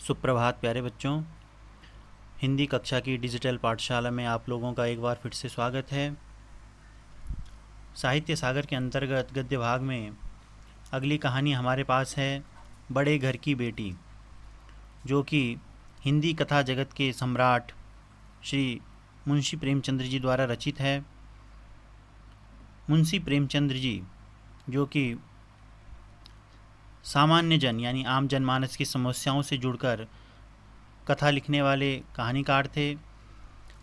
सुप्रभात प्यारे बच्चों। हिंदी कक्षा की डिजिटल पाठशाला में आप लोगों का एक बार फिर से स्वागत है। साहित्य सागर के अंतर्गत गद्य भाग में अगली कहानी हमारे पास है बड़े घर की बेटी, जो कि हिंदी कथा जगत के सम्राट श्री मुंशी प्रेमचंद्र जी द्वारा रचित है। मुंशी प्रेमचंद्र जी जो कि सामान्य जन यानी आम जनमानस की समस्याओं से जुड़कर कथा लिखने वाले कहानीकार थे।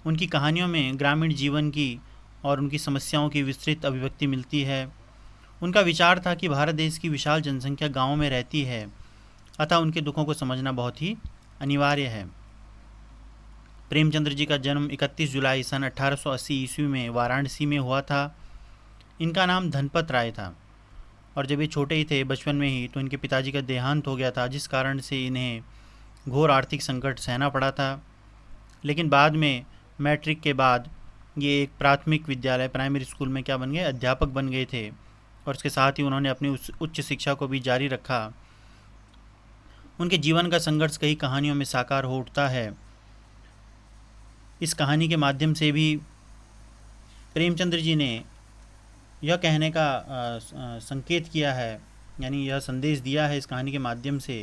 उनकी कहानियों में ग्रामीण जीवन की और उनकी समस्याओं की विस्तृत अभिव्यक्ति मिलती है। उनका विचार था कि भारत देश की विशाल जनसंख्या गांवों में रहती है, अतः उनके दुखों को समझना बहुत ही अनिवार्य है। प्रेमचंद्र जी का जन्म 31 जुलाई सन 1880 ईस्वी में वाराणसी में हुआ था। इनका नाम धनपत राय था और जब ये छोटे ही थे, बचपन में ही, तो इनके पिताजी का देहांत हो गया था, जिस कारण से इन्हें घोर आर्थिक संकट सहना पड़ा था। लेकिन बाद में मैट्रिक के बाद ये एक प्राथमिक विद्यालय प्राइमरी स्कूल में क्या बन गए, अध्यापक बन गए थे। और इसके साथ ही उन्होंने अपनी उच्च शिक्षा को भी जारी रखा। उनके जीवन का संघर्ष कई कहानियों में साकार हो उठता है। इस कहानी के माध्यम से भी प्रेमचंद्र जी ने यह कहने का संकेत किया है, यानी यह संदेश दिया है इस कहानी के माध्यम से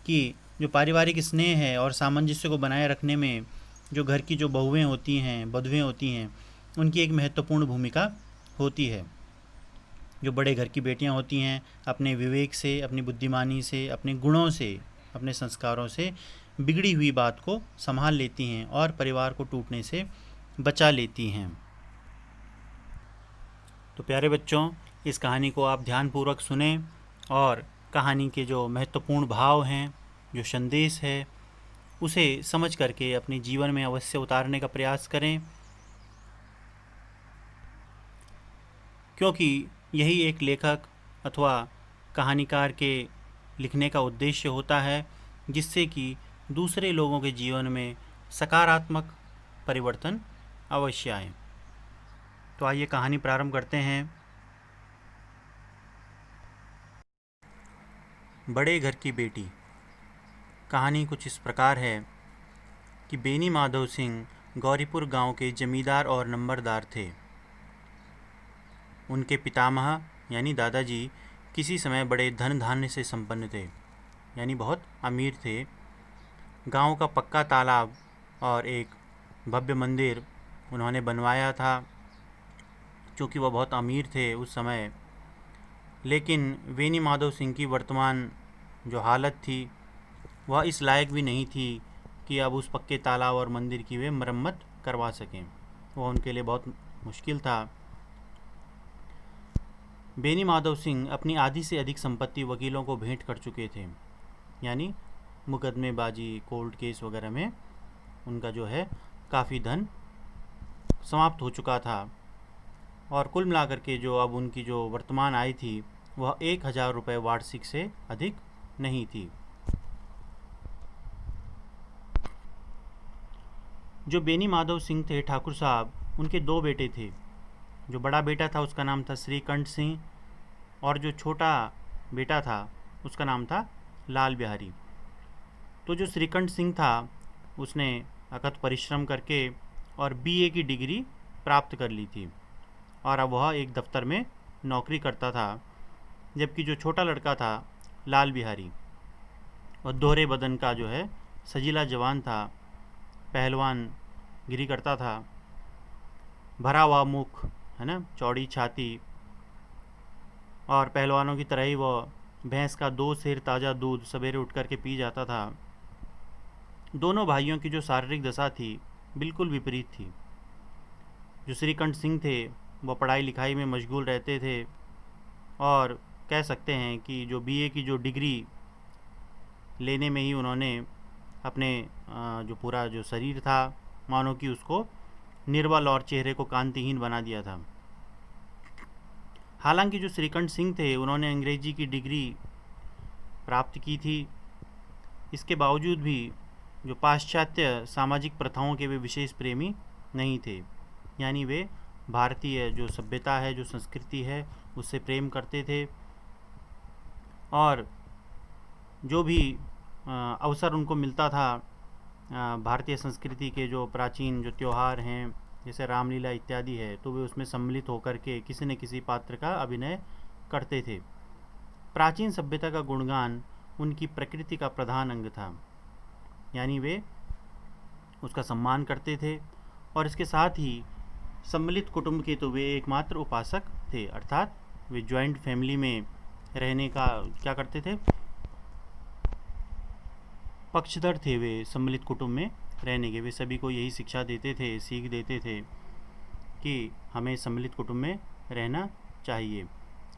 कि जो पारिवारिक स्नेह है और सामंजस्य को बनाए रखने में जो घर की जो बहुएं होती हैं, बधुएं होती हैं, उनकी एक महत्वपूर्ण भूमिका होती है। जो बड़े घर की बेटियां होती हैं, अपने विवेक से, अपनी बुद्धिमानी से, अपने गुणों से, अपने संस्कारों से बिगड़ी हुई बात को संभाल लेती हैं और परिवार को टूटने से बचा लेती हैं। तो प्यारे बच्चों, इस कहानी को आप ध्यानपूर्वक सुने और कहानी के जो महत्वपूर्ण भाव हैं, जो संदेश है, उसे समझ करके अपने जीवन में अवश्य उतारने का प्रयास करें, क्योंकि यही एक लेखक अथवा कहानीकार के लिखने का उद्देश्य होता है, जिससे कि दूसरे लोगों के जीवन में सकारात्मक परिवर्तन अवश्य आए। तो आइए कहानी प्रारंभ करते हैं। बड़े घर की बेटी। कहानी कुछ इस प्रकार है कि बेनी माधव सिंह गौरीपुर गांव के जमींदार और नंबरदार थे। उनके पितामह यानी दादाजी किसी समय बड़े धन धान्य से संपन्न थे, यानी बहुत अमीर थे। गांव का पक्का तालाब और एक भव्य मंदिर उन्होंने बनवाया था, क्योंकि वह बहुत अमीर थे उस समय। लेकिन बेनी माधव सिंह की वर्तमान जो हालत थी, वह इस लायक भी नहीं थी कि अब उस पक्के तालाब और मंदिर की वे मरम्मत करवा सकें। वह उनके लिए बहुत मुश्किल था। बेनी माधव सिंह अपनी आधी से अधिक संपत्ति वकीलों को भेंट कर चुके थे, यानी मुकदमेबाजी, कोर्ट केस वगैरह में उनका जो है काफ़ी धन समाप्त हो चुका था। और कुल मिलाकर के जो अब उनकी जो वर्तमान आय थी, वह 1000 रुपये वार्षिक से अधिक नहीं थी। जो बेनी माधव सिंह थे ठाकुर साहब, उनके 2 बेटे थे। जो बड़ा बेटा था उसका नाम था श्रीकंठ सिंह, और जो छोटा बेटा था उसका नाम था लाल बिहारी। तो जो श्रीकंठ सिंह था, उसने अकथ परिश्रम करके और बीए की डिग्री प्राप्त कर ली थी, और अब वह एक दफ्तर में नौकरी करता था। जबकि जो छोटा लड़का था लाल बिहारी, वह दोहरे बदन का जो है सजीला जवान था, पहलवान गिरी करता था, भरा हुआ मुख है ना, चौड़ी छाती, और पहलवानों की तरह ही वह भैंस का 2 सेर ताज़ा दूध सवेरे उठ कर के पी जाता था। दोनों भाइयों की जो शारीरिक दशा थी, बिल्कुल विपरीत थी। जो श्रीकंठ सिंह थे, वह पढ़ाई लिखाई में मशगूल रहते थे, और कह सकते हैं कि जो बीए की जो डिग्री लेने में ही उन्होंने अपने जो पूरा जो शरीर था, मानो कि उसको निर्बल और चेहरे को कांतिहीन बना दिया था। हालांकि जो श्रीकंठ सिंह थे, उन्होंने अंग्रेजी की डिग्री प्राप्त की थी। इसके बावजूद भी जो पाश्चात्य सामाजिक प्रथाओं के वे विशेष प्रेमी नहीं थे, यानी वे भारतीय जो सभ्यता है, जो संस्कृति है, उससे प्रेम करते थे। और जो भी अवसर उनको मिलता था भारतीय संस्कृति के जो प्राचीन जो त्यौहार हैं जैसे रामलीला इत्यादि है, तो वे उसमें सम्मिलित होकर के किसी न किसी पात्र का अभिनय करते थे। प्राचीन सभ्यता का गुणगान उनकी प्रकृति का प्रधान अंग था, यानी वे उसका सम्मान करते थे। और इसके साथ ही सम्मिलित कुटुंब के तो वे एकमात्र उपासक थे, अर्थात वे जॉइंट फैमिली में रहने का क्या करते थे, पक्षधर थे वे सम्मिलित कुटुंब में रहने के। वे सभी को यही शिक्षा देते थे, सीख देते थे कि हमें सम्मिलित कुटुंब में रहना चाहिए।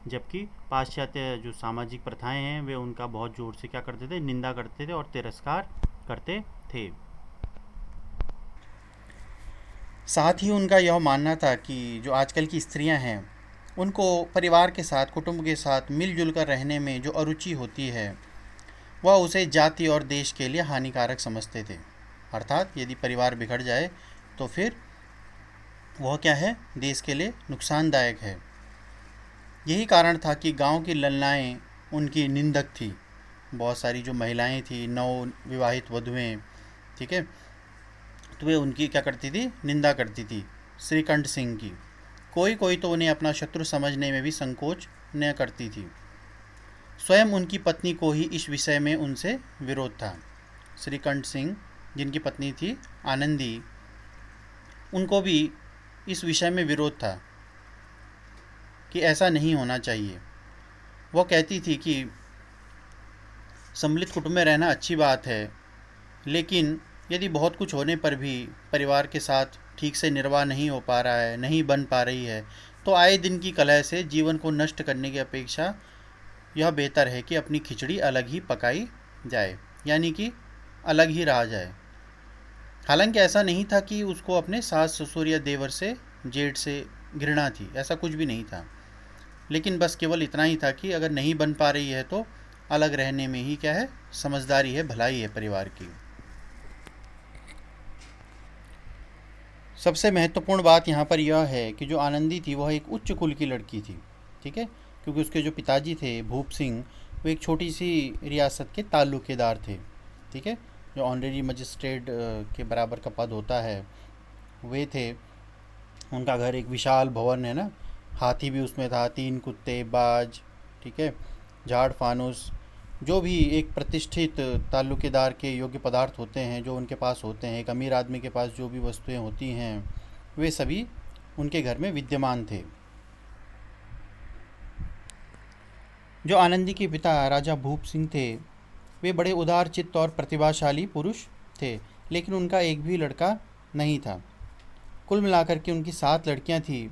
जबकि पाश्चात्य जो सामाजिक प्रथाएं हैं वे उनका बहुत ज़ोर से क्या करते थे, निंदा करते थे और तिरस्कार करते थे। साथ ही उनका यह मानना था कि जो आजकल की स्त्रियां हैं उनको परिवार के साथ, कुटुंब के साथ मिलजुल कर रहने में जो अरुचि होती है वह उसे जाति और देश के लिए हानिकारक समझते थे। अर्थात यदि परिवार बिगड़ जाए तो फिर वह क्या है, देश के लिए नुकसानदायक है। यही कारण था कि गांव की ललनाएँ उनकी निंदक थी। बहुत सारी जो महिलाएं थी, नव विवाहित वधुएं, ठीक है, तो वे उनकी क्या करती थी, निंदा करती थी श्रीकंठ सिंह की। कोई कोई तो उन्हें अपना शत्रु समझने में भी संकोच न करती थी। स्वयं उनकी पत्नी को ही इस विषय में उनसे विरोध था। श्रीकंठ सिंह जिनकी पत्नी थी आनंदी, उनको भी इस विषय में विरोध था कि ऐसा नहीं होना चाहिए। वह कहती थी कि सम्मिलित कुटुंब में रहना अच्छी बात है, लेकिन यदि बहुत कुछ होने पर भी परिवार के साथ ठीक से निर्वाह नहीं हो पा रहा है, नहीं बन पा रही है, तो आए दिन की कलह से जीवन को नष्ट करने की अपेक्षा यह बेहतर है कि अपनी खिचड़ी अलग ही पकाई जाए, यानी कि अलग ही रहा जाए। हालांकि ऐसा नहीं था कि उसको अपने सास ससुर या देवर से, जेठ से घृणा थी, ऐसा कुछ भी नहीं था। लेकिन बस केवल इतना ही था कि अगर नहीं बन पा रही है तो अलग रहने में ही क्या है, समझदारी है, भलाई है परिवार की। सबसे महत्वपूर्ण बात यहाँ पर यह है कि जो आनंदी थी वह एक उच्च कुल की लड़की थी, ठीक है, क्योंकि उसके जो पिताजी थे भूप सिंह, वो एक छोटी सी रियासत के ताल्लुकेदार थे, ठीक है, जो ऑनरेरी मजिस्ट्रेट के बराबर का पद होता है वे थे। उनका घर एक विशाल भवन है ना, हाथी भी उसमें था, 3 कुत्ते, बाज, ठीक है, झाड़ फानुस, जो भी एक प्रतिष्ठित ताल्लुकेदार के योग्य पदार्थ होते हैं जो उनके पास होते हैं, एक अमीर आदमी के पास जो भी वस्तुएं होती हैं वे सभी उनके घर में विद्यमान थे। जो आनंदी के पिता राजा भूप सिंह थे वे बड़े उदार चित्त और प्रतिभाशाली पुरुष थे, लेकिन उनका एक भी लड़का नहीं था। कुल मिलाकर के उनकी 7 लड़कियां थीं।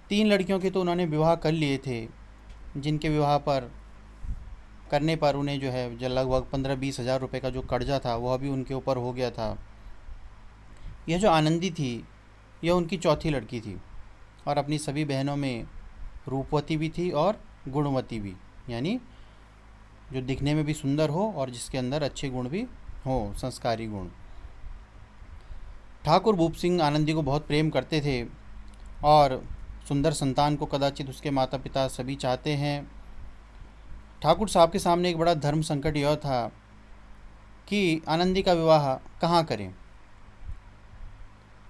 3 लड़कियों के तो उन्होंने विवाह कर लिए थे, जिनके विवाह पर करने पर उन्हें जो है जो लगभग 15-20 हज़ार रुपये का जो कर्जा था वह भी उनके ऊपर हो गया था। यह जो आनंदी थी यह उनकी चौथी लड़की थी और अपनी सभी बहनों में रूपवती भी थी और गुणवती भी, यानी जो दिखने में भी सुंदर हो और जिसके अंदर अच्छे गुण भी हो, संस्कारी गुण। ठाकुर भूप सिंह आनंदी को बहुत प्रेम करते थे और सुंदर संतान को कदाचित उसके माता पिता सभी चाहते हैं। ठाकुर साहब के सामने एक बड़ा धर्म संकट यह था कि आनंदी का विवाह कहाँ करें।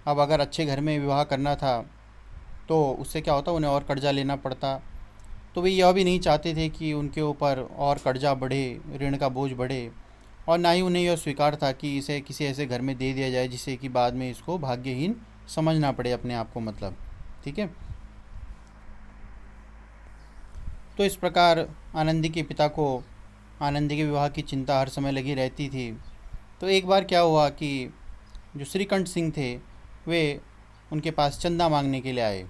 अब अगर अच्छे घर में विवाह करना था तो उससे क्या होता, उन्हें और कर्जा लेना पड़ता। तो वे यह भी नहीं चाहते थे कि उनके ऊपर और कर्जा बढ़े, ऋण का बोझ बढ़े, और ना ही उन्हें यह स्वीकार था कि इसे किसी ऐसे घर में दे दिया जाए जिससे कि बाद में इसको भाग्यहीन समझना पड़े अपने आप को, मतलब, ठीक है। तो इस प्रकार आनंदी के पिता को आनंदी के विवाह की चिंता हर समय लगी रहती थी। तो एक बार क्या हुआ कि जो श्रीकंठ सिंह थे वे उनके पास चंदा मांगने के लिए आए,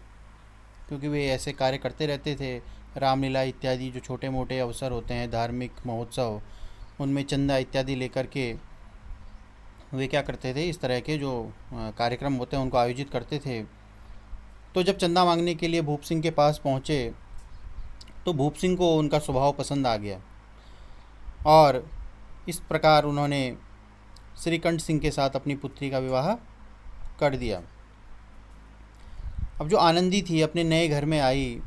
क्योंकि वे ऐसे कार्य करते रहते थे। रामलीला इत्यादि जो छोटे मोटे अवसर होते हैं, धार्मिक महोत्सव, उनमें चंदा इत्यादि लेकर के वे क्या करते थे, इस तरह के जो कार्यक्रम होते हैं उनको आयोजित करते थे। तो जब चंदा मांगने के लिए भूप सिंह के पास पहुँचे तो भूप सिंह को उनका स्वभाव पसंद आ गया और इस प्रकार उन्होंने श्रीकंठ सिंह के साथ अपनी पुत्री का विवाह कर दिया। अब जो आनंदी थी अपने नए घर में आई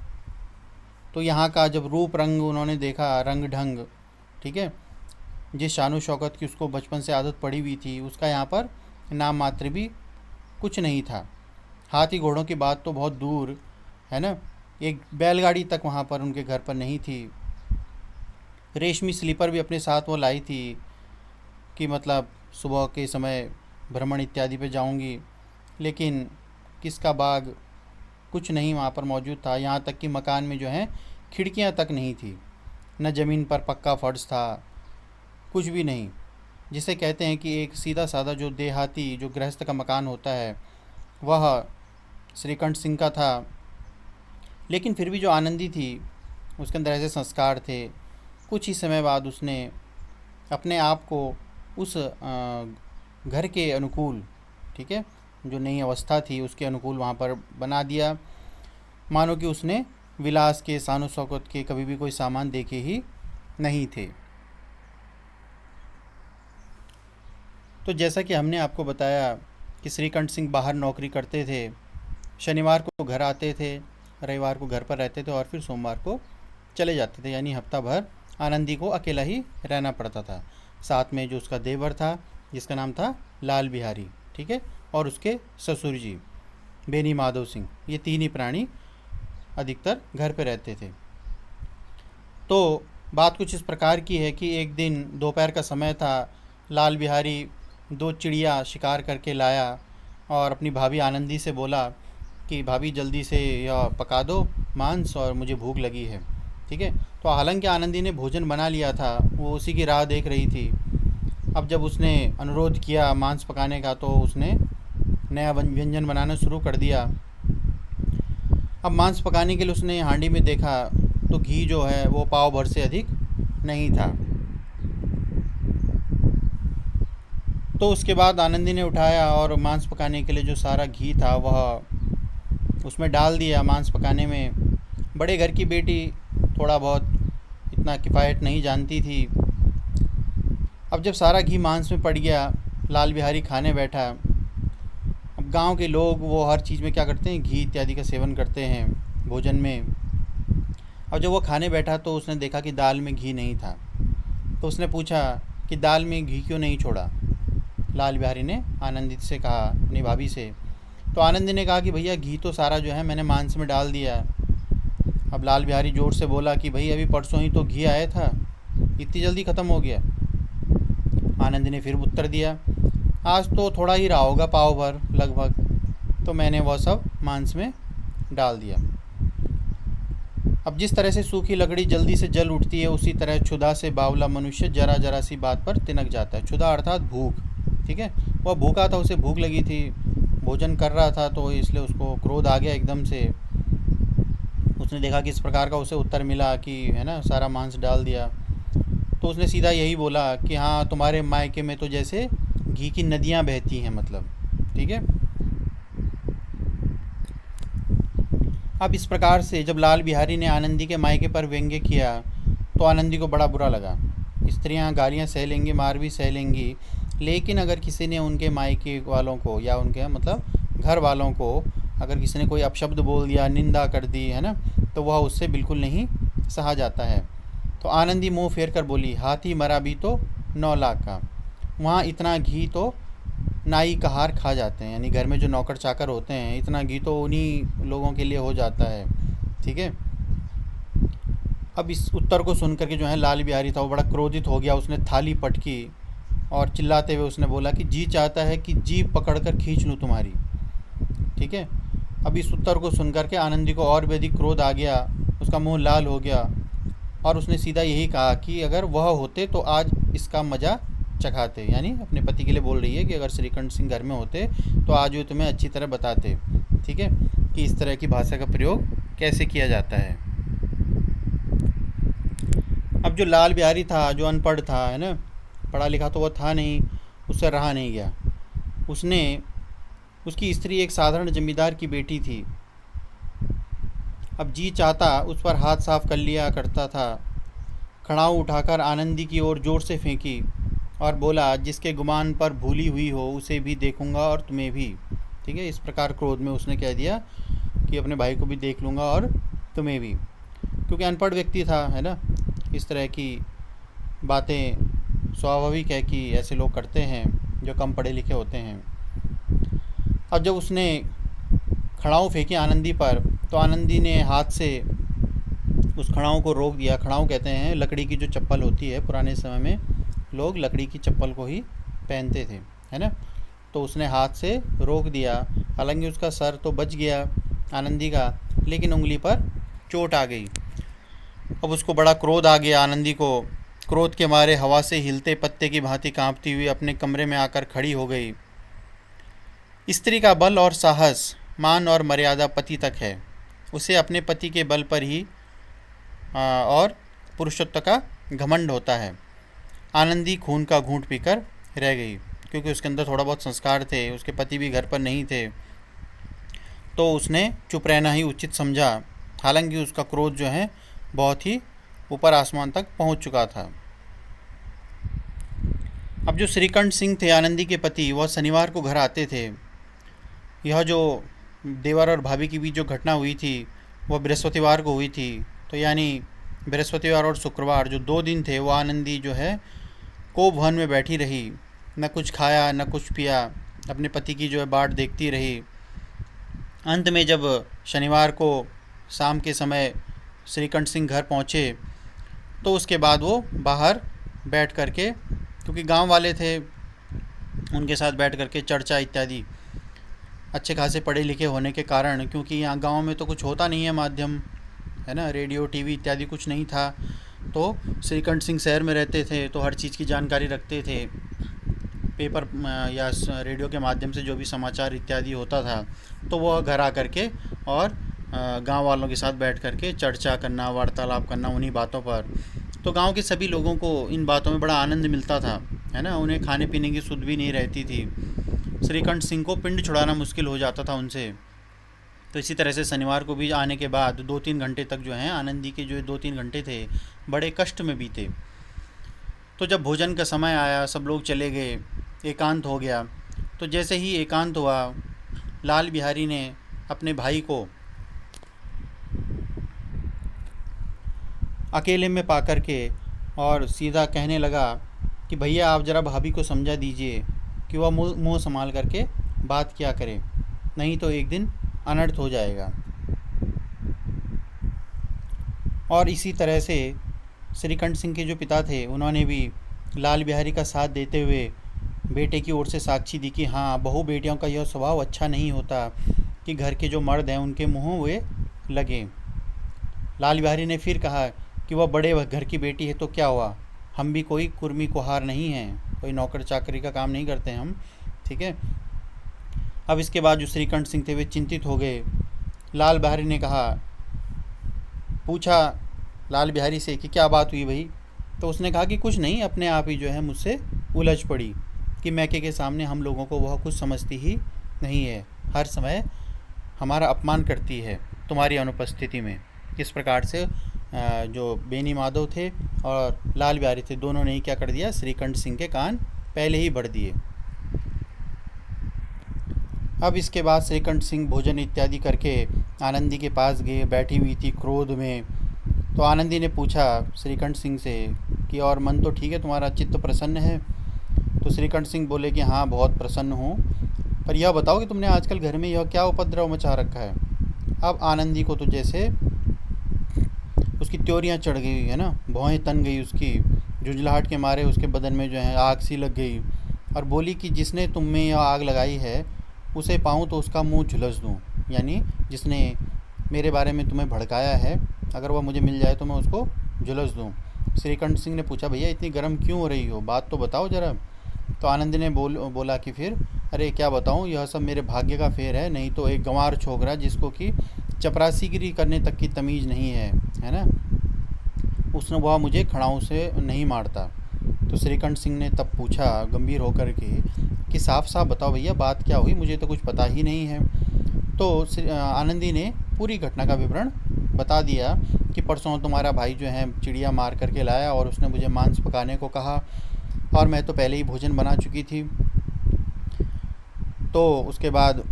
तो यहाँ का जब रूप रंग उन्होंने देखा, रंग ढंग, ठीक है, जिस शान शौकत की उसको बचपन से आदत पड़ी हुई थी, उसका यहाँ पर नाम मात्र भी कुछ नहीं था। हाथी घोड़ों की बात तो बहुत दूर है ना, एक बैलगाड़ी तक वहाँ पर उनके घर पर नहीं थी। रेशमी स्लीपर भी अपने साथ वो लाई थी कि मतलब सुबह के समय भ्रमण इत्यादि पे जाऊंगी, लेकिन किसका बाग, कुछ नहीं वहाँ पर मौजूद था। यहाँ तक कि मकान में जो है खिड़कियाँ तक नहीं थी, न ज़मीन पर पक्का फर्श था, कुछ भी नहीं। जिसे कहते हैं कि एक सीधा साधा जो देहाती जो गृहस्थ का मकान होता है वह श्रीकंठ सिंह का था। लेकिन फिर भी जो आनंदी थी उसके अंदर ऐसे संस्कार थे। कुछ ही समय बाद उसने अपने आप को उस घर के अनुकूल, ठीक है, जो नई अवस्था थी उसके अनुकूल वहाँ पर बना दिया, मानो कि उसने विलास के शान शौकत के कभी भी कोई सामान देखे ही नहीं थे। तो जैसा कि हमने आपको बताया कि श्रीकंठ सिंह बाहर नौकरी करते थे, शनिवार को घर आते थे, रविवार को घर पर रहते थे और फिर सोमवार को चले जाते थे, यानी हफ्ता भर आनंदी को अकेला ही रहना पड़ता था। साथ में जो उसका देवर था जिसका नाम था लाल बिहारी, ठीक है, और उसके ससुर जी बेनी माधव सिंह, ये तीन ही प्राणी अधिकतर घर पे रहते थे। तो बात कुछ इस प्रकार की है कि एक दिन दोपहर का समय था, लाल बिहारी दो चिड़िया शिकार करके लाया और अपनी भाभी आनंदी से बोला कि भाभी जल्दी से यह पका दो मांस और मुझे भूख लगी है, ठीक है। तो हालांकि आनंदी ने भोजन बना लिया था, वो उसी की राह देख रही थी। अब जब उसने अनुरोध किया मांस पकाने का तो उसने नया व्यंजन बनाना शुरू कर दिया। अब मांस पकाने के लिए उसने हांडी में देखा तो घी जो है वो पाव भर से अधिक नहीं था। तो उसके बाद आनंदी ने उठाया और मांस पकाने के लिए जो सारा घी था वह उसमें डाल दिया मांस पकाने में। बड़े घर की बेटी थोड़ा बहुत इतना किफ़ायत नहीं जानती थी। अब जब सारा घी मांस में पड़ गया, लाल बिहारी खाने बैठा। अब गांव के लोग वो हर चीज़ में क्या करते हैं, घी इत्यादि का सेवन करते हैं भोजन में। अब जब वो खाने बैठा तो उसने देखा कि दाल में घी नहीं था, तो उसने पूछा कि दाल में घी क्यों नहीं छोड़ा। लाल बिहारी ने आनंदित से कहा, अपनी भाभी से। तो आनंदी ने कहा कि भैया घी तो सारा जो है मैंने मांस में डाल दिया। अब लाल बिहारी जोर से बोला कि भाई अभी परसों ही तो घी आया था, इतनी जल्दी ख़त्म हो गया। आनंदी ने फिर उत्तर दिया, आज तो थोड़ा ही रहा होगा, पाव भर लगभग, तो मैंने वह सब मांस में डाल दिया। अब जिस तरह से सूखी लकड़ी जल्दी से जल उठती है, उसी तरह क्षुधा से बावला मनुष्य जरा जरा सी बात पर तिनक जाता है। क्षुधा अर्थात भूख, ठीक है। वह भूखा था, उसे भूख लगी थी, भोजन कर रहा था, तो इसलिए उसको क्रोध आ गया एकदम से। उसने देखा कि इस प्रकार का उसे उत्तर मिला कि है ना सारा मांस डाल दिया, तो उसने सीधा यही बोला कि हाँ तुम्हारे मायके में तो जैसे घी की नदियाँ बहती हैं, मतलब, ठीक है। अब इस प्रकार से जब लाल बिहारी ने आनंदी के मायके पर व्यंग्य किया तो आनंदी को बड़ा बुरा लगा। स्त्रियां गालियां सह लेंगी, मार भी सह लेंगी, लेकिन अगर किसी ने उनके मायके वालों को या उनके मतलब घर वालों को अगर किसी ने कोई अपशब्द बोल दिया, निंदा कर दी, है ना, तो वह उससे बिल्कुल नहीं सहा जाता है। तो आनंदी मुंह फेर कर बोली, हाथी मरा भी तो 9 लाख का, वहाँ इतना घी तो नाई कहार खा जाते हैं, यानी घर में जो नौकर चाकर होते हैं इतना घी तो उन्हीं लोगों के लिए हो जाता है, ठीक है। अब इस उत्तर को सुन करके जो है लाल बिहारी था वो बड़ा क्रोधित हो गया। उसने थाली पटकी और चिल्लाते हुए उसने बोला कि जी चाहता है कि जीभ पकड़कर खींच लूँ तुम्हारी, ठीक है। अब इस उत्तर को सुन करके आनंदी को और भी अधिक क्रोध आ गया, उसका मुंह लाल हो गया और उसने सीधा यही कहा कि अगर वह होते तो आज इसका मज़ा चखाते, यानी अपने पति के लिए बोल रही है कि अगर श्रीकंठ सिंह घर में होते तो आज वो तुम्हें अच्छी तरह बताते, ठीक है, कि इस तरह की भाषा का प्रयोग कैसे किया जाता है। अब जो लाल बिहारी था, जो अनपढ़ था, है ना, पढ़ा लिखा तो वह था नहीं, उससे रहा नहीं गया। उसने, उसकी स्त्री एक साधारण जमींदार की बेटी थी। अब जी चाहता उस पर हाथ साफ कर लिया करता था। खड़ाऊ उठाकर आनंदी की ओर जोर से फेंकी और बोला, जिसके गुमान पर भूली हुई हो उसे भी देखूंगा और तुम्हें भी, ठीक है। इस प्रकार क्रोध में उसने कह दिया कि अपने भाई को भी देख लूँगा और तुम्हें भी, क्योंकि अनपढ़ व्यक्ति था, है ना, इस तरह की बातें स्वाभाविक है कि ऐसे लोग करते हैं जो कम पढ़े लिखे होते हैं। अब जब उसने खड़ाऊ फेंकी आनंदी पर, तो आनंदी ने हाथ से उस खड़ाऊ को रोक दिया। खड़ाऊ कहते हैं लकड़ी की जो चप्पल होती है, पुराने समय में लोग लकड़ी की चप्पल को ही पहनते थे, है ना। तो उसने हाथ से रोक दिया। हालांकि उसका सर तो बच गया आनंदी का, लेकिन उंगली पर चोट आ गई। अब उसको बड़ा क्रोध आ गया। आनंदी को क्रोध के मारे हवा से हिलते पत्ते की भांति कांपती हुई अपने कमरे में आकर खड़ी हो गई। स्त्री का बल और साहस, मान और मर्यादा पति तक है। उसे अपने पति के बल पर ही और पुरुषत्व का घमंड होता है। आनंदी खून का घूंट पीकर रह गई, क्योंकि उसके अंदर थोड़ा बहुत संस्कार थे। उसके पति भी घर पर नहीं थे, तो उसने चुप रहना ही उचित समझा। हालांकि उसका क्रोध जो है बहुत ही ऊपर आसमान तक पहुंच चुका था। अब जो श्रीकंठ सिंह थे आनंदी के पति, वह शनिवार को घर आते थे। यह जो देवर और भाभी के बीच जो घटना हुई थी वह बृहस्पतिवार को हुई थी। तो यानी बृहस्पतिवार और शुक्रवार जो 2 दिन थे, वो आनंदी जो है कोप भवन में बैठी रही, न कुछ खाया न कुछ पिया, अपने पति की जो है बाट देखती रही। अंत में जब शनिवार को शाम के समय श्रीकंठ सिंह घर पहुँचे, तो उसके बाद वो बाहर बैठ करके, क्योंकि गांव वाले थे, उनके साथ बैठ करके चर्चा इत्यादि, अच्छे खासे पढ़े लिखे होने के कारण, क्योंकि यहाँ गांव में तो कुछ होता नहीं है माध्यम, है ना, रेडियो टीवी इत्यादि कुछ नहीं था। तो श्रीकंठ सिंह शहर में रहते थे, तो हर चीज़ की जानकारी रखते थे। पेपर या रेडियो के माध्यम से जो भी समाचार इत्यादि होता था, तो वह घर आ करके और गांव वालों के साथ बैठ करके चर्चा करना, वार्तालाप करना उन्हीं बातों पर। तो गांव के सभी लोगों को इन बातों में बड़ा आनंद मिलता था, है ना। उन्हें खाने पीने की सुध भी नहीं रहती थी। श्रीकंठ सिंह को पिंड छुड़ाना मुश्किल हो जाता था उनसे। तो इसी तरह से शनिवार को भी आने के बाद 2-3 घंटे तक जो है आनंदी के जो 2-3 घंटे थे बड़े कष्ट में बीते। तो जब भोजन का समय आया, सब लोग चले गए, एकांत हो गया। तो जैसे ही एकांत हुआ, लाल बिहारी ने अपने भाई को अकेले में पा कर के और सीधा कहने लगा कि भैया आप ज़रा भाभी को समझा दीजिए कि वह मुँह संभाल करके बात किया करे, नहीं तो एक दिन अनर्थ हो जाएगा। और इसी तरह से श्रीकंठ सिंह के जो पिता थे, उन्होंने भी लाल बिहारी का साथ देते हुए बेटे की ओर से साक्षी दी कि हाँ, बहू बेटियों का यह स्वभाव अच्छा नहीं होता कि घर के जो मर्द हैं उनके मुँह वे लगे। लाल बिहारी ने फिर कहा कि वह बड़े घर की बेटी है तो क्या हुआ, हम भी कोई कुर्मी कुहार नहीं हैं, कोई नौकर चाकरी का काम नहीं करते हैं हम, ठीक है। अब इसके बाद जो श्रीकंठ सिंह थे वे चिंतित हो गए। लाल बिहारी ने कहा, पूछा लाल बिहारी से कि क्या बात हुई भाई। तो उसने कहा कि कुछ नहीं, अपने आप ही जो है मुझसे उलझ पड़ी कि मैके के सामने हम लोगों को वह कुछ समझती ही नहीं है, हर समय हमारा अपमान करती है तुम्हारी अनुपस्थिति में। इस प्रकार से जो बेनी माधव थे और लाल बिहारी थे, दोनों ने ही क्या कर दिया, श्रीकंठ सिंह के कान पहले ही भर दिए। अब इसके बाद श्रीकंठ सिंह भोजन इत्यादि करके आनंदी के पास गए, बैठी हुई थी क्रोध में। तो आनंदी ने पूछा श्रीकंठ सिंह से कि और मन तो ठीक है तुम्हारा, चित्त प्रसन्न है। तो श्रीकंठ सिंह बोले कि हाँ बहुत प्रसन्न हूँ, पर यह बताओ कि तुमने आजकल घर में यह क्या उपद्रव मचा रखा है। अब आनंदी को तो जैसे उसकी त्योरियाँ चढ़ गई, है ना, भौहें तन गई उसकी, झुंझलाहट के मारे उसके बदन में जो है आग सी लग गई, और बोली कि जिसने तुम में यह आग लगाई है उसे पाऊँ तो उसका मुंह झुलस दूँ, यानी जिसने मेरे बारे में तुम्हें भड़काया है, अगर वह मुझे मिल जाए तो मैं उसको झुलस दूँ। श्रीकंठ सिंह ने पूछा, भैया इतनी गर्म क्यों हो रही हो, बात तो बताओ ज़रा। तो आनंदी ने बोला कि फिर अरे क्या बताऊँ, यह सब मेरे भाग्य का फेर है, नहीं तो एक गंवार छोकरा जिसको कि चपरासीगिरी करने तक की तमीज़ नहीं है ना, उसने वह मुझे खड़ाऊ से नहीं मारता। तो श्रीकंठ सिंह ने तब पूछा गंभीर होकर के कि साफ साफ बताओ भैया बात क्या हुई, मुझे तो कुछ पता ही नहीं है। तो आनंदी ने पूरी घटना का विवरण बता दिया कि परसों तुम्हारा भाई जो है चिड़िया मार करके लाया और उसने मुझे मांस पकाने को कहा, और मैं तो पहले ही भोजन बना चुकी थी। तो उसके बाद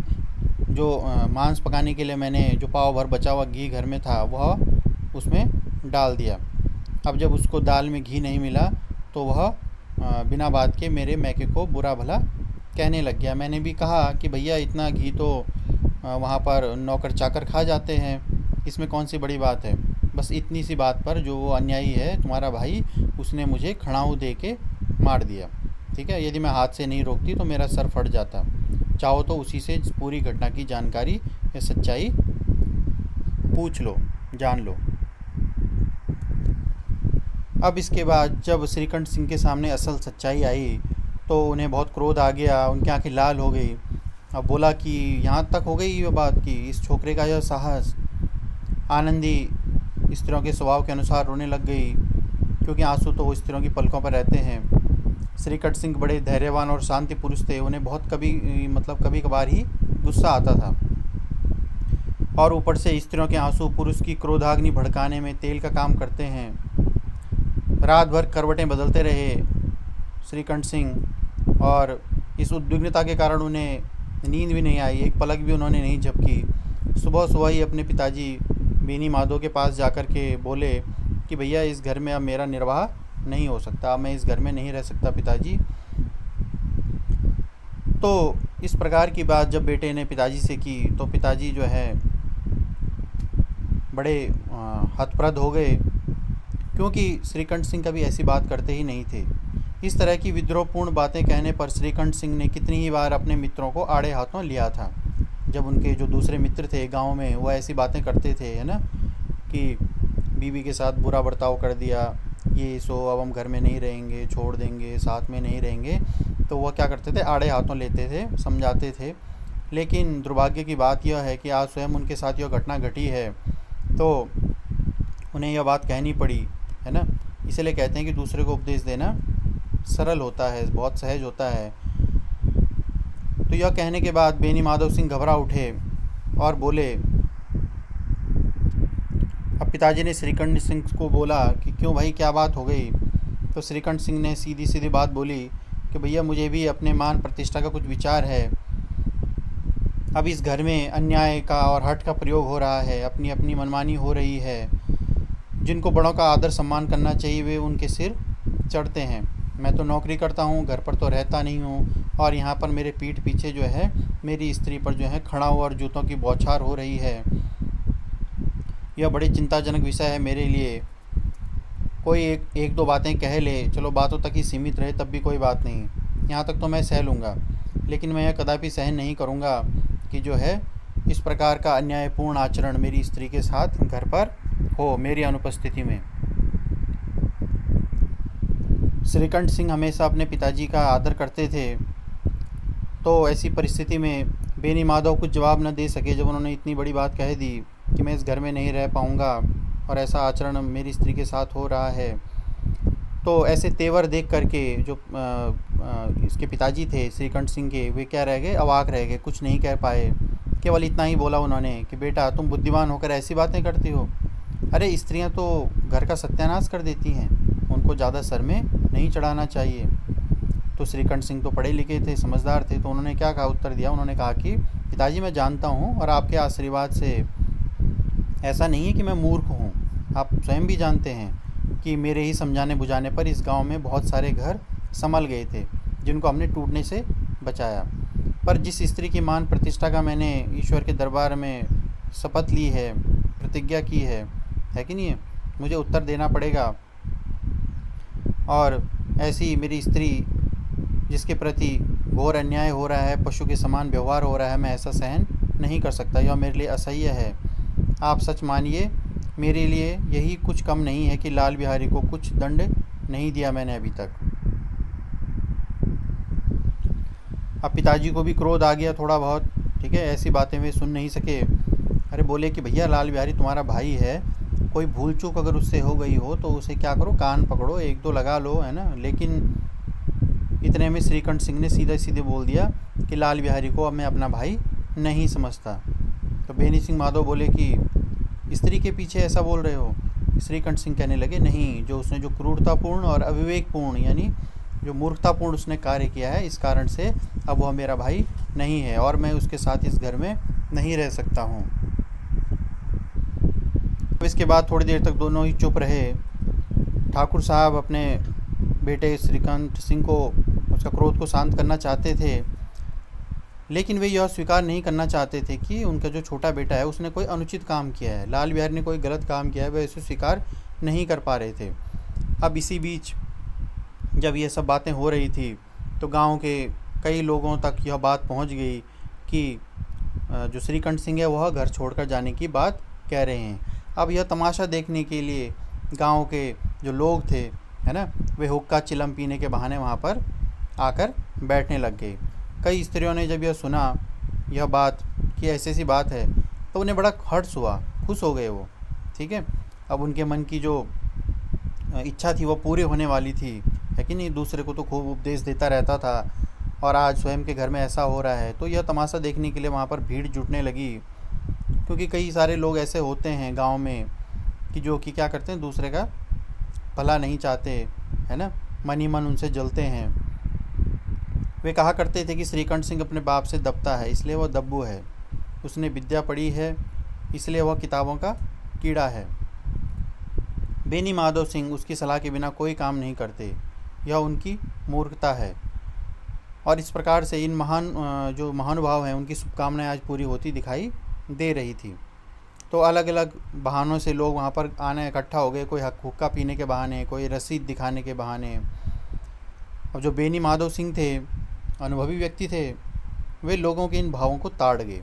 जो मांस पकाने के लिए मैंने जो पाव भर बचा हुआ घी घर में था वह उसमें डाल दिया। अब जब उसको दाल में घी नहीं मिला तो वह बिना बात के मेरे मैके को बुरा भला कहने लग गया। मैंने भी कहा कि भैया इतना घी तो वहाँ पर नौकर चाकर खा जाते हैं, इसमें कौन सी बड़ी बात है। बस इतनी सी बात पर जो वो अन्यायी है तुम्हारा भाई, उसने मुझे खड़ाऊ दे के मार दिया। ठीक है, यदि मैं हाथ से नहीं रोकती तो मेरा सर फट जाता। चाहो तो उसी से पूरी घटना की जानकारी या सच्चाई पूछ लो, जान लो। अब इसके बाद जब श्रीकंठ सिंह के सामने असल सच्चाई आई तो उन्हें बहुत क्रोध आ गया, उनकी आंखें लाल हो गई। अब बोला कि यहाँ तक हो गई ये बात कि इस छोकरे का यह साहस। आनंदी स्त्रियों के स्वभाव के अनुसार रोने लग गई, क्योंकि आंसू तो स्त्रियों की पलकों पर रहते हैं। श्रीकंठ सिंह बड़े धैर्यवान और शांति पुरुष थे, उन्हें बहुत कभी कभार ही गुस्सा आता था, और ऊपर से स्त्रियों के आंसू पुरुष की क्रोधाग्नि भड़काने में तेल का काम करते हैं। रात भर करवटें बदलते रहे श्रीकंठ सिंह, और इस उद्विग्नता के कारण उन्हें नींद भी नहीं आई, एक पलक भी उन्होंने नहीं झपकी। सुबह सुबह ही अपने पिताजी बेनी माधव के पास जाकर के बोले कि भैया इस घर में अब मेरा निर्वाह नहीं हो सकता, अब मैं इस घर में नहीं रह सकता पिताजी। तो इस प्रकार की बात जब बेटे ने पिताजी से की तो पिताजी जो है बड़े हतप्रद हो गए, क्योंकि श्रीकंठ सिंह कभी ऐसी बात करते ही नहीं थे। इस तरह की विद्रोहपूर्ण बातें कहने पर श्रीकंठ सिंह ने कितनी ही बार अपने मित्रों को आड़े हाथों लिया था। जब उनके जो दूसरे मित्र थे गांव में, वो ऐसी बातें करते थे, है ना, कि बीवी के साथ बुरा बर्ताव कर दिया, ये सो अब हम घर में नहीं रहेंगे, छोड़ देंगे, साथ में नहीं रहेंगे, तो वह क्या करते थे, आड़े हाथों लेते थे, समझाते थे। लेकिन दुर्भाग्य की बात यह है कि आज स्वयं उनके साथ यह घटना घटी है, तो उन्हें यह बात कहनी पड़ी, है ना। इसलिए कहते हैं कि दूसरे को उपदेश देना सरल होता है, बहुत सहज होता है। तो यह कहने के बाद बेनी माधव सिंह घबरा उठे और बोले। अब पिताजी ने श्रीकंठ सिंह को बोला कि क्यों भाई, क्या बात हो गई। तो श्रीकंठ सिंह ने सीधी सीधी बात बोली कि भैया मुझे भी अपने मान प्रतिष्ठा का कुछ विचार है। अब इस घर में अन्याय का और हठ का प्रयोग हो रहा है, अपनी अपनी मनमानी हो रही है। जिनको बड़ों का आदर सम्मान करना चाहिए वे उनके सिर चढ़ते हैं। मैं तो नौकरी करता हूँ, घर पर तो रहता नहीं हूँ, और यहाँ पर मेरे पीठ पीछे जो है मेरी स्त्री पर जो है खड़ाऊ और जूतों की बौछार हो रही है। यह बड़ी चिंताजनक विषय है मेरे लिए। कोई एक दो बातें कह ले, चलो बातों तक ही सीमित रहे, तब भी कोई बात नहीं, यहाँ तक तो मैं सह लूँगा। लेकिन मैं यह कदापि सहन नहीं करूँगा कि जो है इस प्रकार का अन्यायपूर्ण आचरण मेरी स्त्री के साथ घर पर हो, मेरी अनुपस्थिति में। श्रीकंठ सिंह हमेशा अपने पिताजी का आदर करते थे, तो ऐसी परिस्थिति में बेनी माधव कुछ जवाब न दे सके। जब उन्होंने इतनी बड़ी बात कह दी कि मैं इस घर में नहीं रह पाऊँगा और ऐसा आचरण मेरी स्त्री के साथ हो रहा है, तो ऐसे तेवर देख करके जो इसके पिताजी थे श्रीकंठ सिंह के, वे क्या रह गए, अवाक रह गए, कुछ नहीं कह पाए। केवल इतना ही बोला उन्होंने कि बेटा तुम बुद्धिमान होकर ऐसी बातें करती हो। अरे स्त्रियां तो घर का सत्यानाश कर देती हैं, उनको ज़्यादा सर में नहीं चढ़ाना चाहिए। तो श्रीकंठ सिंह तो पढ़े लिखे थे, समझदार थे, तो उन्होंने क्या कहा, उत्तर दिया। उन्होंने कहा कि पिताजी मैं जानता हूँ और आपके आशीर्वाद से ऐसा नहीं है कि मैं मूर्ख हूँ। आप स्वयं भी जानते हैं कि मेरे ही समझाने बुझाने पर इस गांव में बहुत सारे घर संभल गए थे, जिनको हमने टूटने से बचाया। पर जिस स्त्री की मान प्रतिष्ठा का मैंने ईश्वर के दरबार में शपथ ली है, प्रतिज्ञा की है कि नहीं है, मुझे उत्तर देना पड़ेगा। और ऐसी मेरी स्त्री जिसके प्रति घोर अन्याय हो रहा है, पशु के समान व्यवहार हो रहा है, मैं ऐसा सहन नहीं कर सकता। यह मेरे लिए असह्य है। आप सच मानिए, मेरे लिए यही कुछ कम नहीं है कि लाल बिहारी को कुछ दंड नहीं दिया मैंने अभी तक। अब पिताजी को भी क्रोध आ गया थोड़ा बहुत, ठीक है, ऐसी बातें वे सुन नहीं सके। अरे बोले कि भैया लाल बिहारी तुम्हारा भाई है, कोई भूल चूक अगर उससे हो गई हो तो उसे क्या करो, कान पकड़ो, एक दो लगा लो, है ना। लेकिन इतने में श्रीकंठ सिंह ने सीधे सीधे बोल दिया कि लाल बिहारी को अब मैं अपना भाई नहीं समझता। तो बेनी सिंह माधव बोले कि स्त्री के पीछे ऐसा बोल रहे हो। श्रीकंठ सिंह कहने लगे नहीं, जो उसने जो क्रूरतापूर्ण और अविवेकपूर्ण यानी जो मूर्खतापूर्ण उसने कार्य किया है, इस कारण से अब वह मेरा भाई नहीं है और मैं उसके साथ इस घर में नहीं रह सकता हूँ। इसके बाद थोड़ी देर तक दोनों ही चुप रहे। ठाकुर साहब अपने बेटे श्रीकांत सिंह को उसका क्रोध को शांत करना चाहते थे, लेकिन वे यह स्वीकार नहीं करना चाहते थे कि उनका जो छोटा बेटा है उसने कोई अनुचित काम किया है, लाल बिहारी ने कोई गलत काम किया है, वे इसे स्वीकार नहीं कर पा रहे थे। अब इसी बीच जब ये सब बातें हो रही थी तो गांव के कई लोगों तक यह बात पहुंच गई कि जो श्रीकंठ सिंह है वह घर छोड़कर जाने की बात कह रहे हैं। अब यह तमाशा देखने के लिए गांव के जो लोग थे, है ना, वे हुक्का चिलम पीने के बहाने वहाँ पर आकर बैठने लग गए। कई स्त्रियों ने जब यह सुना यह बात कि ऐसी ऐसी बात है तो उन्हें बड़ा हर्ष हुआ, खुश हो गए वो। ठीक है, अब उनके मन की जो इच्छा थी वो पूरी होने वाली थी, है कि नहीं। दूसरे को तो खूब उपदेश देता रहता था और आज स्वयं के घर में ऐसा हो रहा है, तो यह तमाशा देखने के लिए वहाँ पर भीड़ जुटने लगी। क्योंकि कई सारे लोग ऐसे होते हैं गांव में कि जो कि क्या करते हैं, दूसरे का भला नहीं चाहते, है ना, मन ही मन उनसे जलते हैं। वे कहा करते थे कि श्रीकंठ सिंह अपने बाप से दबता है इसलिए वह दब्बू है, उसने विद्या पढ़ी है इसलिए वह किताबों का कीड़ा है। बेनी माधव सिंह उसकी सलाह के बिना कोई काम नहीं करते, यह उनकी मूर्खता है। और इस प्रकार से इन जो महानुभाव हैं उनकी शुभकामनाएं आज पूरी होती दिखाई दे रही थी। तो अलग अलग बहानों से लोग वहाँ पर आने इकट्ठा हो गए, कोई हुक्का पीने के बहाने, कोई रसीद दिखाने के बहाने। अब जो बेनी माधव सिंह थे, अनुभवी व्यक्ति थे, वे लोगों के इन भावों को ताड़ गए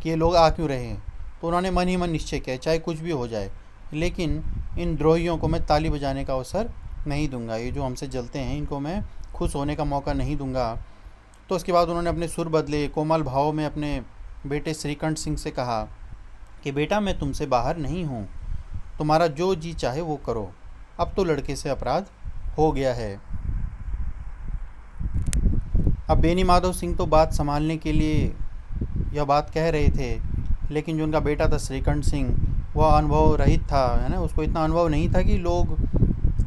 कि ये लोग आ क्यों रहे हैं। तो उन्होंने मन ही मन निश्चय किया चाहे कुछ भी हो जाए, लेकिन इन द्रोहियों को मैं ताली बजाने का अवसर नहीं दूंगा, ये जो हमसे जलते हैं इनको मैं खुश होने का मौका नहीं दूंगा। तो उसके बाद उन्होंने अपने सुर बदले, कोमल भाव में अपने बेटे श्रीकंठ सिंह से कहा कि बेटा मैं तुमसे बाहर नहीं हूँ, तुम्हारा जो जी चाहे वो करो, अब तो लड़के से अपराध हो गया है। अब बेनी माधव सिंह तो बात संभालने के लिए यह बात कह रहे थे, लेकिन जो उनका बेटा था श्रीकंठ सिंह वह अनुभव रहित था, है ना, उसको इतना अनुभव नहीं था कि लोग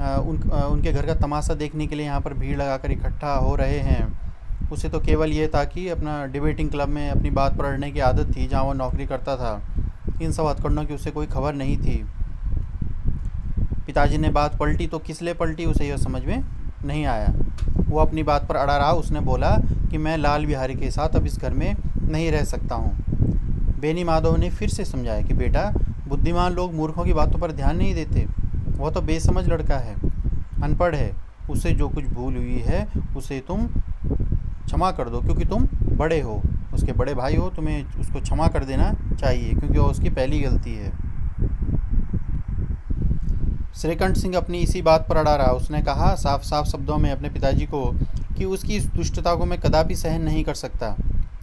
उनके घर का तमाशा देखने के लिए यहाँ पर भीड़ लगाकर इकट्ठा हो रहे हैं। उसे तो केवल ये था कि अपना डिबेटिंग क्लब में अपनी बात पढ़ने की आदत थी जहाँ वह नौकरी करता था। इन सब हथकंडों की उसे कोई खबर नहीं थी। पिताजी ने बात पलटी तो किस लिए पलटी उसे यह समझ में नहीं आया। वो अपनी बात पर अड़ा रहा। उसने बोला कि मैं लाल बिहारी के साथ अब इस घर में नहीं रह सकता हूँ। बेनी माधव ने फिर से समझाया कि बेटा बुद्धिमान लोग मूर्खों की बातों पर ध्यान नहीं देते, वह तो बेसमझ लड़का है, अनपढ़ है, उसे जो कुछ भूल हुई है उसे तुम क्षमा कर दो, क्योंकि तुम बड़े हो, उसके बड़े भाई हो, तुम्हें उसको क्षमा कर देना चाहिए क्योंकि वह उसकी पहली गलती है। श्रीकंठ सिंह अपनी इसी बात पर अड़ा रहा। उसने कहा साफ साफ शब्दों में अपने पिताजी को कि उसकी इस दुष्टता को मैं कदापि सहन नहीं कर सकता।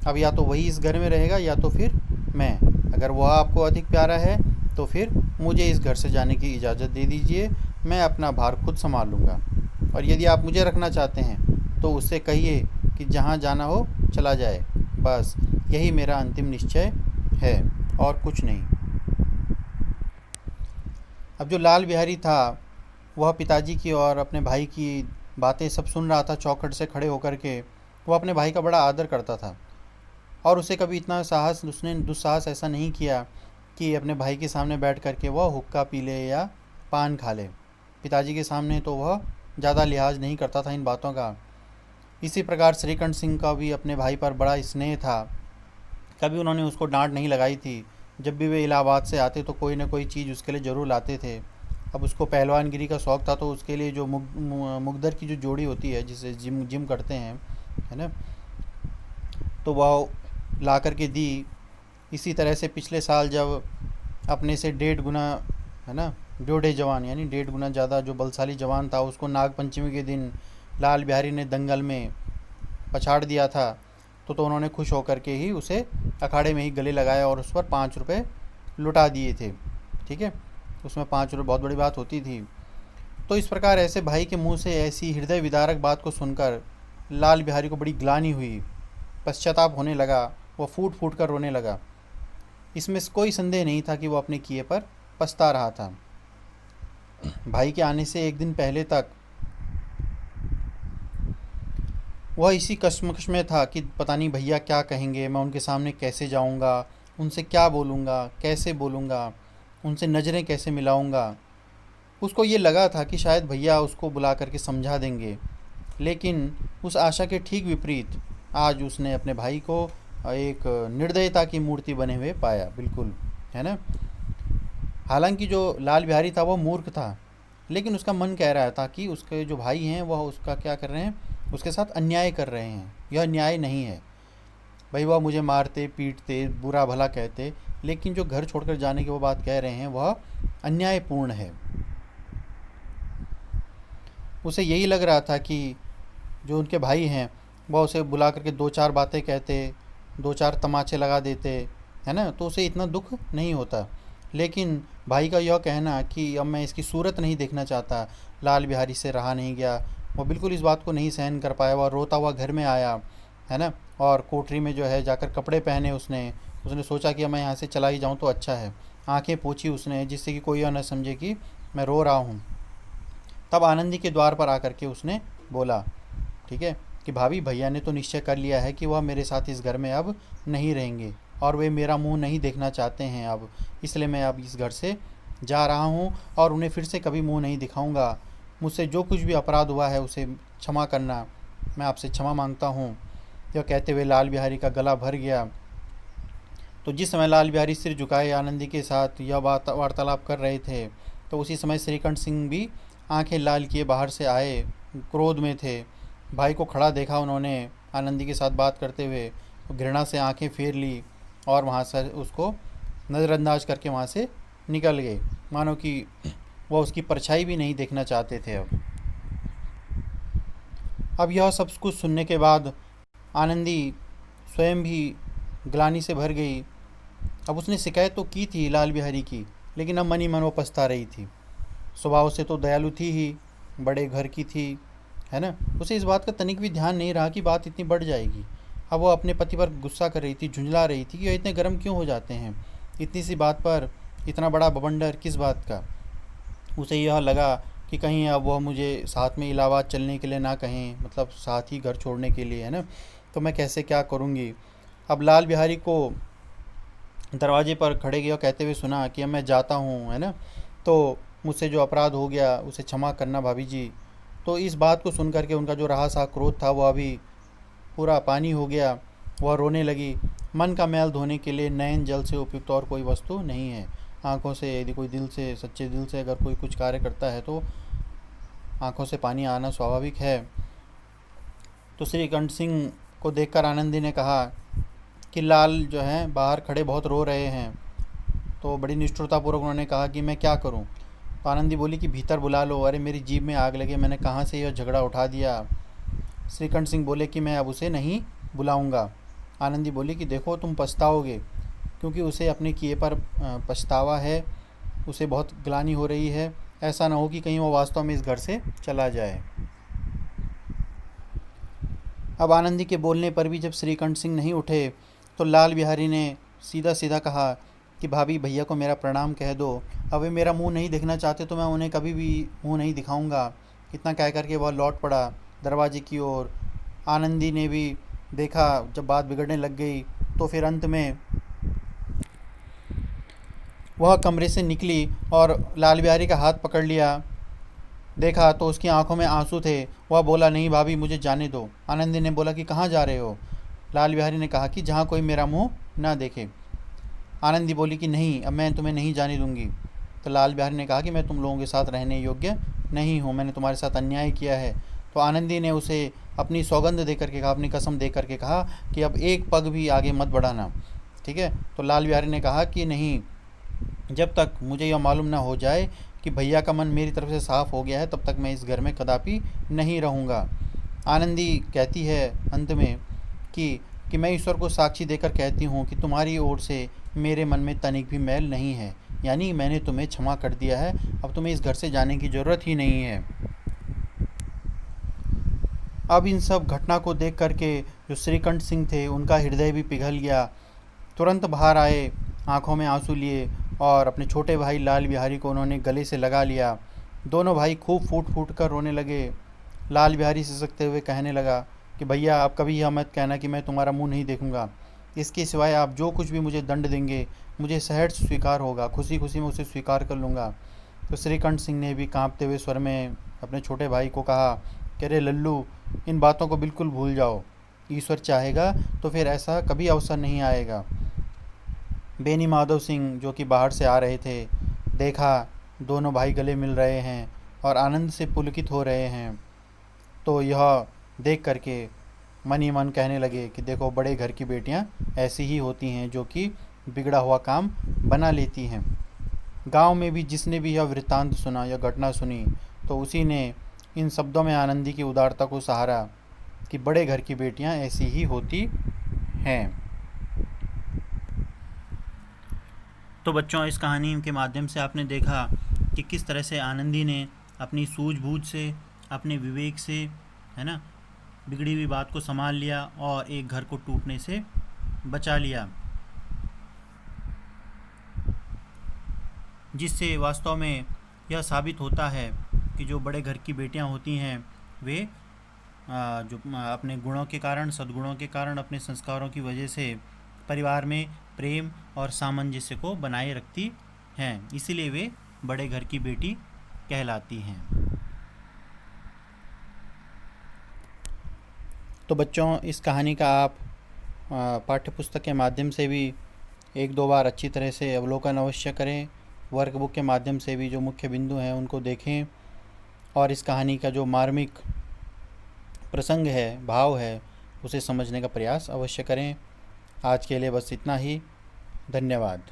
अब या तो वही इस घर में रहेगा या तो फिर मैं। अगर वह आपको अधिक प्यारा है तो फिर मुझे इस घर से जाने की इजाज़त दे दीजिए, मैं अपना भार खुद संभाल लूँगा। और यदि आप मुझे रखना चाहते हैं तो उससे कहिए कि जहाँ जाना हो चला जाए, बस यही मेरा अंतिम निश्चय है और कुछ नहीं। अब जो लाल बिहारी था वह पिताजी की और अपने भाई की बातें सब सुन रहा था चौखट से खड़े होकर के। वह अपने भाई का बड़ा आदर करता था और उसे कभी इतना साहस, उसने दुस्साहस ऐसा नहीं किया कि अपने भाई के सामने बैठ कर के वह हुक्का पी ले या पान खा ले। पिताजी के सामने तो वह ज़्यादा लिहाज नहीं करता था इन बातों का। इसी प्रकार श्रीकंठ सिंह का भी अपने भाई पर बड़ा स्नेह था। कभी उन्होंने उसको डांट नहीं लगाई थी। जब भी वे इलाहाबाद से आते तो कोई ना कोई चीज़ उसके लिए ज़रूर लाते थे। अब उसको पहलवानगिरी का शौक़ था तो उसके लिए जो मुगदर की जो जोड़ी होती है जिसे जिम करते हैं, है ना, तो वह ला कर के दी। इसी तरह से पिछले साल जब अपने से 1.5 गुना, है ना, जोड़े जवान यानी 1.5 गुना ज़्यादा जो बलशाली जवान था उसको नाग पंचमी के दिन लाल बिहारी ने दंगल में पछाड़ दिया था, तो उन्होंने खुश होकर के ही उसे अखाड़े में ही गले लगाया और उस पर 5 रुपये लुटा दिए थे। ठीक है, उसमें 5 रुपये बहुत बड़ी बात होती थी। तो इस प्रकार ऐसे भाई के मुंह से ऐसी हृदय विदारक बात को सुनकर लाल बिहारी को बड़ी ग्लानि हुई, पश्चाताप होने लगा, वह फूट फूट कर रोने लगा। इसमें कोई संदेह नहीं था कि वो अपने किए पर पछता रहा था। भाई के आने से एक दिन पहले तक वह इसी कश्मकश में था कि पता नहीं भैया क्या कहेंगे, मैं उनके सामने कैसे जाऊंगा, उनसे क्या बोलूँगा, कैसे बोलूँगा, उनसे नज़रें कैसे मिलाऊंगा। उसको ये लगा था कि शायद भैया उसको बुला करके समझा देंगे, लेकिन उस आशा के ठीक विपरीत आज उसने अपने भाई को एक निर्दयता की मूर्ति बने हुए पाया, बिल्कुल, है ना। हालांकि जो लाल बिहारी था वो मूर्ख था, लेकिन उसका मन कह रहा था कि उसके जो भाई हैं वह उसका क्या कर रहे हैं, उसके साथ अन्याय कर रहे हैं। यह न्याय नहीं है भाई, वह मुझे मारते पीटते बुरा भला कहते, लेकिन जो घर छोड़कर जाने की वो बात कह रहे हैं वह अन्यायपूर्ण है। उसे यही लग रहा था कि जो उनके भाई हैं वह उसे बुला करके दो चार बातें कहते, दो चार तमाचे लगा देते, है ना, तो उसे इतना दुख नहीं होता। लेकिन भाई का यह कहना कि अब मैं इसकी सूरत नहीं देखना चाहता, लाल बिहारी से रहा नहीं गया, वो बिल्कुल इस बात को नहीं सहन कर पाया। वह रोता हुआ घर में आया, है ना, और कोठरी में जो है जाकर कपड़े पहने उसने। उसने सोचा कि अब मैं यहाँ से चला ही जाऊँ तो अच्छा है। आंखें पोंछी उसने जिससे कि कोई यह न समझे कि मैं रो रहा हूँ। तब आनंदी के द्वार पर आकर के उसने बोला, ठीक है, कि भाभी भैया ने तो निश्चय कर लिया है कि वह मेरे साथ इस घर में अब नहीं रहेंगे और वे मेरा मुंह नहीं देखना चाहते हैं अब, इसलिए मैं अब इस घर से जा रहा हूँ और उन्हें फिर से कभी मुंह नहीं दिखाऊंगा। मुझसे जो कुछ भी अपराध हुआ है उसे क्षमा करना, मैं आपसे क्षमा मांगता हूँ। यह कहते हुए लाल बिहारी का गला भर गया। तो जिस समय लाल बिहारी सिर झुकाए आनंदी के साथ यह बात वार्तालाप कर रहे थे, तो उसी समय श्रीकंठ सिंह भी आंखें लाल किए बाहर से आए, क्रोध में थे। भाई को खड़ा देखा उन्होंने आनंदी के साथ बात करते हुए, तो घृणा से आंखें फेर ली और वहाँ से उसको नज़रअंदाज करके वहाँ से निकल गए, मानो कि वह उसकी परछाई भी नहीं देखना चाहते थे। अब यह सब कुछ सुनने के बाद आनंदी स्वयं भी ग्लानि से भर गई। अब उसने शिकायत तो की थी लाल बिहारी की, लेकिन अब मन ही मन वो पछता रही थी। स्वभाव से तो दयालु थी ही, बड़े घर की थी, है ना। उसे इस बात का तनिक भी ध्यान नहीं रहा कि बात इतनी बढ़ जाएगी। अब वो अपने पति पर गुस्सा कर रही थी, झुंझला रही थी कि ये इतने गर्म क्यों हो जाते हैं, इतनी सी बात पर इतना बड़ा बवंडर किस बात का। उसे यह लगा कि कहीं अब वह मुझे साथ में इलाहाबाद चलने के लिए ना कहें, मतलब साथ ही घर छोड़ने के लिए, है ना, तो मैं कैसे क्या करूँगी। अब लाल बिहारी को दरवाजे पर खड़े गया कहते हुए सुना कि अब मैं जाता हूँ, है ना, तो मुझसे जो अपराध हो गया उसे क्षमा करना भाभी जी। तो इस बात को सुन करके उनका जो रहा सा क्रोध था वह अभी पूरा पानी हो गया। वह रोने लगी। मन का मैल धोने के लिए नयन जल से उपयुक्त और कोई वस्तु नहीं है। आँखों से यदि कोई दिल से, सच्चे दिल से अगर कोई कुछ कार्य करता है तो आँखों से पानी आना स्वाभाविक है। तो श्रीकंठ सिंह को देखकर आनंदी ने कहा कि लाल जो हैं बाहर खड़े बहुत रो रहे हैं। तो बड़ी निष्ठुरतापूर्वक उन्होंने कहा कि मैं क्या करूं। तो आनंदी बोली कि भीतर बुला लो। अरे मेरी जीभ में आग लगे, मैंने कहाँ से यह झगड़ा उठा दिया। श्रीकंठ सिंह बोले कि मैं अब उसे नहीं बुलाऊंगा। आनंदी बोली कि देखो तुम पछताओगे, क्योंकि उसे अपने किए पर पछतावा है, उसे बहुत ग्लानि हो रही है। ऐसा ना हो कि कहीं वो वास्तव में इस घर से चला जाए। अब आनंदी के बोलने पर भी जब श्रीकंठ सिंह नहीं उठे तो लाल बिहारी ने सीधा सीधा कहा कि भाभी भैया को मेरा प्रणाम कह दो। अब वे मेरा मुंह नहीं देखना चाहते तो मैं उन्हें कभी भी मुंह नहीं दिखाऊंगा। इतना कह करके वह लौट पड़ा दरवाजे की ओर। आनंदी ने भी देखा जब बात बिगड़ने लग गई तो फिर अंत में वह कमरे से निकली और लाल बिहारी का हाथ पकड़ लिया। देखा तो उसकी आंखों में आंसू थे। वह बोला नहीं भाभी मुझे जाने दो। आनंदी ने बोला कि कहाँ जा रहे हो। लाल बिहारी ने कहा कि जहाँ कोई मेरा मुंह ना देखे। आनंदी बोली कि नहीं अब मैं तुम्हें नहीं जाने दूंगी। तो लाल बिहारी ने कहा कि मैं तुम लोगों के साथ रहने योग्य नहीं हूँ, मैंने तुम्हारे साथ अन्याय किया है। तो आनंदी ने उसे अपनी सौगंध दे करके कहा, अपनी कसम दे करके कहा कि अब एक पग भी आगे मत बढ़ाना, ठीक है। तो लाल बिहारी ने कहा कि नहीं, जब तक मुझे यह मालूम ना हो जाए कि भैया का मन मेरी तरफ से साफ़ हो गया है तब तक मैं इस घर में कदापि नहीं रहूँगा। आनंदी कहती है अंत में कि मैं ईश्वर को साक्षी देकर कहती हूँ कि तुम्हारी ओर से मेरे मन में तनिक भी मैल नहीं है, यानी मैंने तुम्हें क्षमा कर दिया है। अब तुम्हें इस घर से जाने की ज़रूरत ही नहीं है। अब इन सब घटना को देख करके जो श्रीकंठ सिंह थे उनका हृदय भी पिघल गया। तुरंत बाहर आए, आंखों में आंसू लिए और अपने छोटे भाई लाल बिहारी को उन्होंने गले से लगा लिया। दोनों भाई खूब फूट फूट कर रोने लगे। लाल बिहारी सिसकते हुए कहने लगा कि भैया आप कभी यह मत कहना कि मैं तुम्हारा मुंह नहीं देखूंगा। इसके सिवाय आप जो कुछ भी मुझे दंड देंगे मुझे सहर्ष स्वीकार होगा, खुशी खुशी मैं उसे स्वीकार कर लूँगा। तो श्रीकंठ सिंह ने भी कांपते हुए स्वर में अपने छोटे भाई को कहा कि अरे लल्लू, इन बातों को बिल्कुल भूल जाओ। ईश्वर चाहेगा तो फिर ऐसा कभी अवसर नहीं आएगा। बेनी माधव सिंह जो कि बाहर से आ रहे थे, देखा दोनों भाई गले मिल रहे हैं और आनंद से पुलकित हो रहे हैं, तो यह देख करके मन ही मन कहने लगे कि देखो, बड़े घर की बेटियां ऐसी ही होती हैं जो कि बिगड़ा हुआ काम बना लेती हैं। गांव में भी जिसने भी यह वृत्तांत सुना, यह घटना सुनी, तो उसी ने इन शब्दों में आनंदी की उदारता को सहारा कि बड़े घर की बेटियां ऐसी ही होती हैं। तो बच्चों, इस कहानी के माध्यम से आपने देखा कि किस तरह से आनंदी ने अपनी सूझबूझ से, अपने विवेक से, है ना, बिगड़ी हुई बात को संभाल लिया और एक घर को टूटने से बचा लिया, जिससे वास्तव में यह साबित होता है कि जो बड़े घर की बेटियां होती हैं वे जो अपने गुणों के कारण, सद्गुणों के कारण, अपने संस्कारों की वजह से परिवार में प्रेम और सामंजस्य को बनाए रखती हैं, इसीलिए वे बड़े घर की बेटी कहलाती हैं। तो बच्चों, इस कहानी का आप पाठ्यपुस्तक के माध्यम से भी एक दो बार अच्छी तरह से अवलोकन अवश्य करें। वर्कबुक के माध्यम से भी जो मुख्य बिंदु हैं उनको देखें और इस कहानी का जो मार्मिक प्रसंग है, भाव है, उसे समझने का प्रयास अवश्य करें। आज के लिए बस इतना ही। धन्यवाद।